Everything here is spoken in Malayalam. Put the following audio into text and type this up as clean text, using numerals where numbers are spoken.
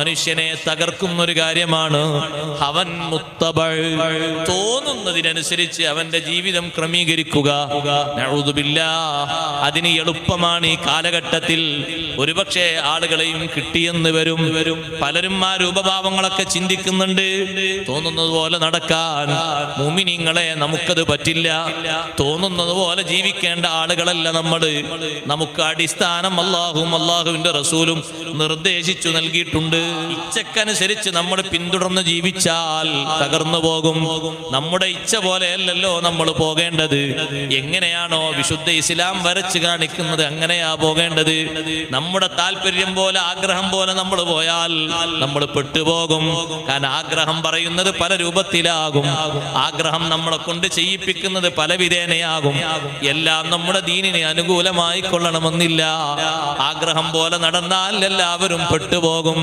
മനുഷ്യനെ തകർക്കുന്ന ഒരു കാര്യമാണ് അവൻ മുത്തബഅ്, തോന്നുന്നതിനനുസരിച്ച് അവന്റെ ജീവിതം ക്രമീകരിക്കുക. നഊദു ബില്ലാഹ്. അതിന് എളുപ്പമാണ് ഈ കാലഘട്ടത്തിൽ. ഒരുപക്ഷെ ആളുകളെയും കിട്ടിയെന്ന് വരും. പലരും ആ രൂപഭാവങ്ങളൊക്കെ ചിന്തിക്കുന്നുണ്ട്. തോന്നുന്നത് പോലെ നടക്കാൻ മുഅ്മിനീങ്ങളെ നമുക്കത് പറ്റില്ല. തോന്നുന്നത് പോലെ ജീവിക്കേണ്ട ആളുകളല്ല നമ്മള്. നമുക്ക് അടിസ്ഥാനം അല്ലാഹുവും അല്ലാഹുവിന്റെ റസൂലും നിർദ്ദേശിച്ചു നൽകിയിട്ടുണ്ട്. ഇച്ഛക്കനുസരിച്ച് നമ്മൾ പിന്തുടർന്ന് ജീവിച്ചാൽ തകർന്നു പോകും. നമ്മുടെ ഇച്ഛ പോലെയല്ലല്ലോ നമ്മൾ പോകേണ്ടത്. എങ്ങനെയാണോ വിശുദ്ധ ഇസ്ലാം വരച്ച് കാണിക്കുന്നത് അങ്ങനെയാ പോകേണ്ടത്. നമ്മുടെ താല്പര്യം പോലെ ആഗ്രഹം പോലെ നമ്മൾ പോയാൽ നമ്മൾ പെട്ടുപോകും. കാരണം ആഗ്രഹം പറയുന്നത് പല രൂപത്തിലാകും. ആഗ്രഹം നമ്മളെ കൊണ്ട് ചെയ്യിപ്പിക്കുന്നത് പല വിധേനയാകും. എല്ലാം നമ്മുടെ ദീനിന് അനുകൂലമായി കൊള്ളണമെന്നില്ല. ആഗ്രഹം പോലെ നടന്നാൽ എല്ലാവരും പെട്ടുപോകും.